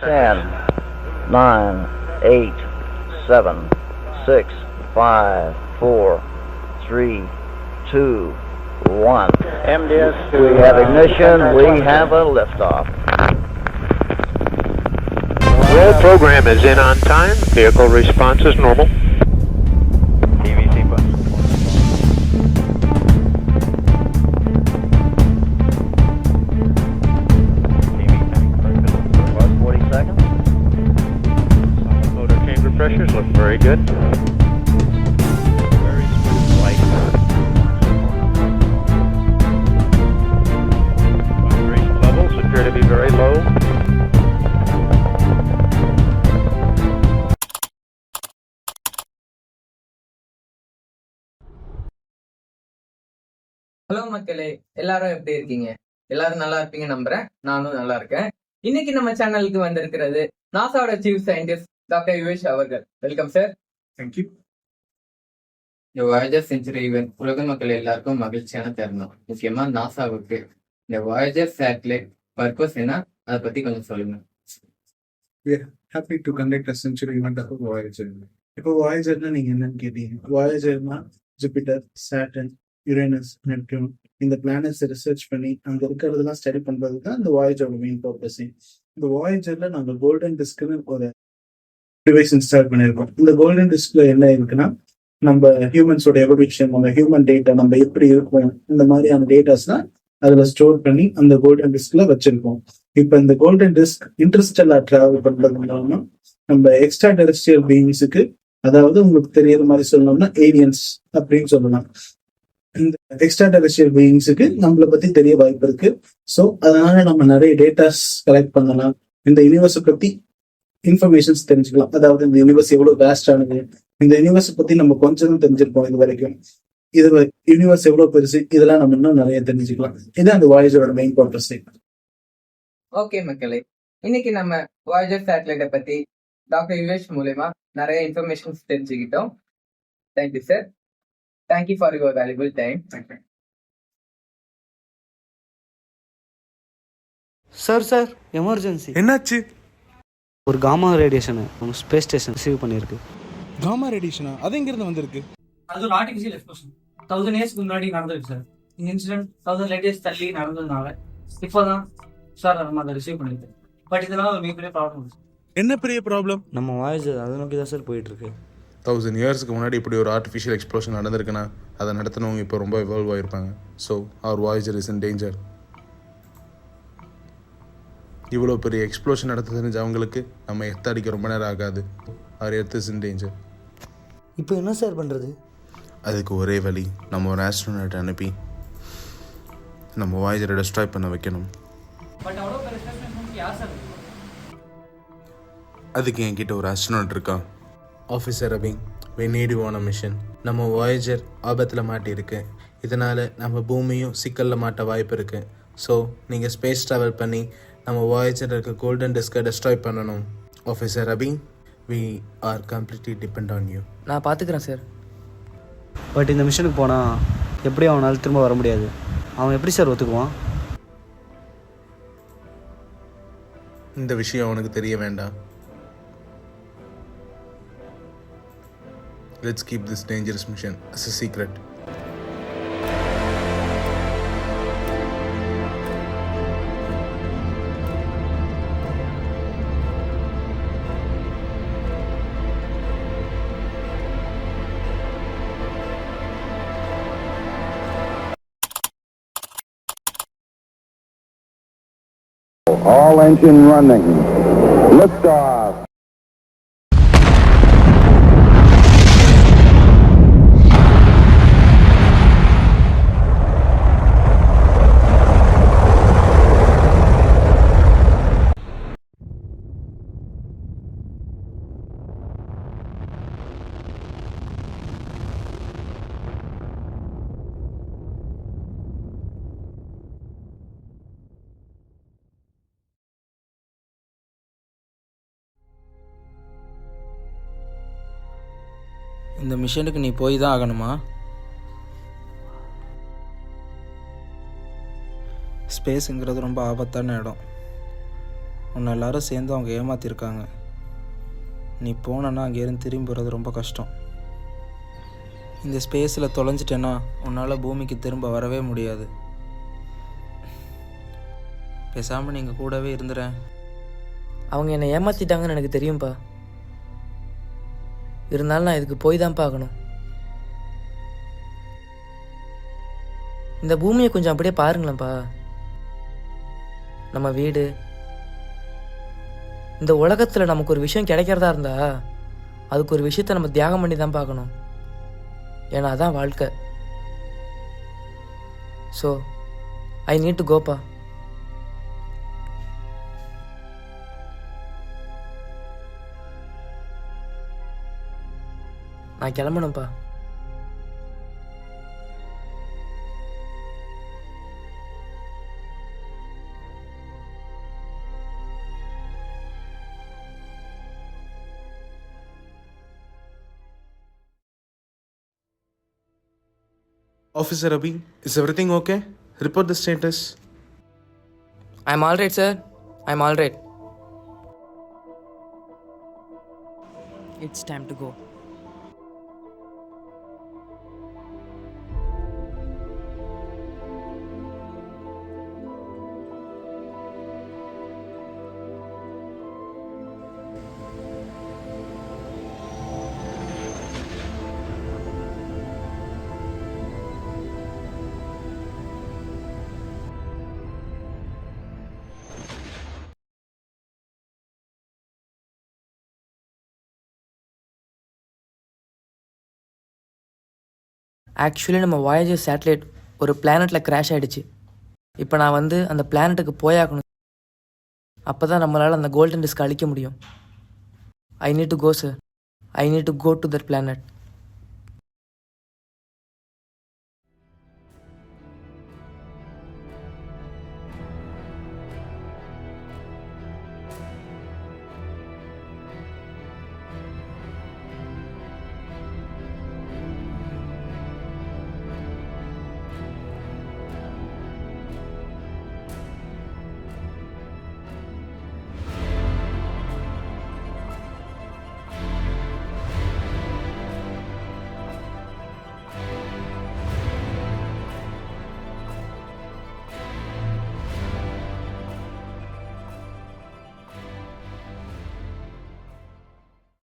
10, 9, 8, 7, 6, 5, 4, 3, 2, 1. MDS to, We have ignition. We have a liftoff. Roll program is in on time. Vehicle response is normal. TVC bus. About 40 seconds. Solid motor chamber pressures look very good. Very smooth flight. Vibration levels appear to be very low. Hello மக்களே, எல்லாரும் எப்படி இருக்கீங்க? எல்லாரும் நல்லா இருப்பீங்க நம்புறேன். நானும் நல்லா இருக்கேன். இன்னைக்கு நம்ம சேனலுக்கு வந்திருக்கிறது நாசாவோட சீஃப் சயின்டிஸ்ட் டாக்டர் யுவேஷ் அவர்கள். Welcome sir. தேங்க்யூ. இந்த வாயேஜர் செஞ்சுரி ஈவென்ட் உலக மக்கள் எல்லாருக்கும் மகிழ்ச்சியான தருணம். முக்கியமா நாசாவுக்கு இந்த வாயேஜர் சேட்டலைட் பர்பஸ் என்ன, அதை பத்தி கொஞ்சம் சொல்லுங்க. We are happy to conduct a century event of Voyager. இப்போ வாயேஜர்னா நீங்க என்னன்னு கேட்டீங்க. வாயேஜர்னா ஜூபிட்டர், சாட்டர்ன், யுரேனஸ், நெப்டியூன் இந்த பிளானட்ஸ் ரிசர்ச் பண்ணி அங்க இருக்கிறதெல்லாம் ஸ்டடி பண்றது தான் இந்த வாயேஜரோட மெயின் பர்பஸ். இந்த வாயேஜர்ல நாங்க கோல்டன் டிஸ்க்னு ஒரு டிவைஸ் இன்ஸ்டால் பண்ணியிருக்கோம். இந்த கோல்டன் டிஸ்க்ல என்ன இருக்குன்னா, நம்ம ஹியூமன்ஸோட எவல்யூஷன், நம்ம ஹியூமன் டேட்டா, நம்ம எப்படி இருக்கோம், இந்த மாதிரியான டேட்டாஸ்லாம் அதுல ஸ்டோர் பண்ணி அந்த கோல்டன் டிஸ்க்ல வச்சிருக்கோம். இப்ப இந்த கோல்டன் டிஸ்க் இன்டர்ஸ்டெல்லார் டிராவல் பண்றது மூலமா நம்ம எக்ஸ்ட்ரா டெரெஸ்ட்ரியல் பீயிங்ஸுக்கு, அதாவது உங்களுக்கு தெரியற மாதிரி சொல்லணும்னா ஏலியன்ஸ் அப்படின்னு சொல்லலாம், இந்த எக்ஸ்ட்ரா டெரெஸ்ட்ரியல் பீயிங்ஸுக்கு நம்மளை பத்தி தெரிய வாய்ப்பு இருக்கு. ஸோ அதனால நம்ம நிறைய டேட்டாஸ் கலெக்ட் பண்ணலாம், இந்த யூனிவர்ஸை பத்தி இன்ஃபர்மேஷன்ஸ் தெரிஞ்சுக்கலாம். அதாவது இந்த யூனிவர்ஸ் எவ்வளவு வேஸ்ட் ஆனது, இந்த யூனிவர்ஸை பத்தி நம்ம கொஞ்சம் தெரிஞ்சிருப்போம் இது வரைக்கும், இது யூனிவர்ஸ் எவ்வளவு பெருசு, இதெல்லாம் நம்ம இன்னும் நிறைய தெரிஞ்சுக்கலாம். இது அந்த வாயேஜரோட மெயின் பர்பஸ். ஓகே மக்களே, இன்னைக்கு நம்ம வாயேஜர் சேட்டலைட்டை பத்தி டாக்டர் யுவேஷ் மூலமா நிறைய இன்ஃபர்மேஷன்ஸ் தெரிஞ்சுக்கிட்டோம். Thank you sir. Thank you for your valuable time. Sir emergency. என்னாச்சு? ஒரு காமா ரேடியேஷனை நம்ம ஸ்பேஸ் ஸ்டேஷன் ரிசீவ் பண்ணியிருக்கு. காமா ரேடியேஷனா? அது எங்கிருந்து வந்திருக்கு? அது ஒரு ஆர்டிஃபிஷியல் எக்ஸ்ப்ளோஷன் 1000 இயர்ஸ்க்கு முன்னாடி நடந்திருக்கு சார். இந்த இன்சிடென்ட் 1000 லைட் இயர்ஸ் தள்ளி நடந்ததுனால இப்போதான் சார் நம்ம அதை ரிசீவ் பண்ணிருக்கு. பட் இதனால ஒரு மிகப்பெரிய ப்ராப்ளம். என்ன பெரிய ப்ராப்ளம்? நம்ம வாயேஜர் அதை நோக்கி தான் சார் போயிட்டு இருக்கு. 1000 இயர்ஸ்க்கு முன்னாடி இப்படி ஒரு ஆர்டிஃபிஷியல் எக்ஸ்ப்ளோஷன் நடந்திருக்குன்னா அதை நடத்தினவங்க இப்போ ரொம்ப இவால்வ் ஆகிருப்பாங்க. So our Voyager is in danger. இவ்வளோ பெரிய எக்ஸ்ப்ளோஷன் நடத்த தெரிஞ்ச அவங்களுக்கு நம்ம எர்த் அடிக்க ரொம்ப நேரம் ஆகாது. அவர் எர்த் இஸ் இன் டேஞ்சர். இப்போ என்ன சார் பண்ணுறது? அதுக்கு ஒரே வழி, நம்ம ஒரு ஆஸ்ட்ரோனட் அனுப்பி நம்ம வாயேஜரை டெஸ்ட்ராய் பண்ண வைக்கணும். பட் அவ்வளோ பெரிய ஸ்பேஸ் யார் சார்? அதுக்கு என்கிட்ட ஒரு ஆஸ்ட்ரோனட் இருக்கா. ஆஃபீஸர் ரபிங், we need you on a mission. நம்ம வாயேஜர் ஆபத்தில் மாட்டியிருக்கு. இதனால் நம்ம பூமியும் சிக்கலில் மாட்ட வாய்ப்பு இருக்குது. ஸோ நீங்கள் ஸ்பேஸ் ட்ராவல் பண்ணி நம்ம வாயேஜர் இருக்க கோல்டன் டிஸ்கை டெஸ்ட்ராய் பண்ணணும். ஆஃபீஸர் ரபிங், we are completely depend on you. நான் பார்த்துக்கிறேன் சார். பட் இந்த மிஷனுக்கு போனால் எப்படி அவனால் திரும்ப வர முடியாது. அவன் எப்படி சார் ஒத்துக்குவான்? இந்த விஷயம் அவனுக்கு தெரிய வேண்டாம். Let's keep this dangerous mission as a secret. All engine running. Liftoff. இந்த மிஷனுக்கு நீ போய் தான் ஆகணுமா? ஸ்பேஸுங்கிறது ரொம்ப ஆபத்தான இடம். உன்னை எல்லாரும் சேர்ந்து அவங்க ஏமாற்றிருக்காங்க. நீ போனன்னா அங்கேருந்து திரும்பி வர்றது ரொம்ப கஷ்டம். இந்த ஸ்பேஸில் தொலைஞ்சிட்டேன்னா உன்னால் பூமிக்கு திரும்ப வரவே முடியாது. பேசாமல் நீங்கள் கூடவே இருந்துறேன். அவங்க என்னை ஏமாற்றிட்டாங்கன்னு எனக்கு தெரியும்ப்பா. இருந்தாலும் நான் இதுக்கு போய் தான் பார்க்கணும். இந்த பூமியை கொஞ்சம் அப்படியே பாருங்களேன்ப்பா. நம்ம வீடு, இந்த உலகத்தில் நமக்கு ஒரு விஷயம் கிடைக்கிறதா இருந்தா அதுக்கு ஒரு விஷயத்த நம்ம தியாகம் பண்ணி தான் பார்க்கணும். ஏன்னா அதான் வாழ்க்கை. ஸோ ஐ நீட் டு கோப்பா. நான் கிளம்பணும்ப்பா. Officer Abhi, is everything okay? Report the status. I'm all right, sir. I'm all right. It's time to go. Actually நம்ம வாயேஜர் சேட்டலைட் ஒரு பிளானட்டில் கிராஷ் ஆகிடுச்சு. இப்போ நான் வந்து அந்த பிளானட்டுக்கு போயாகணும். அப்போ தான் நம்மளால் அந்த கோல்டன் டிஸ்க் அழிக்க முடியும். I need to go sir. I need to go to that planet.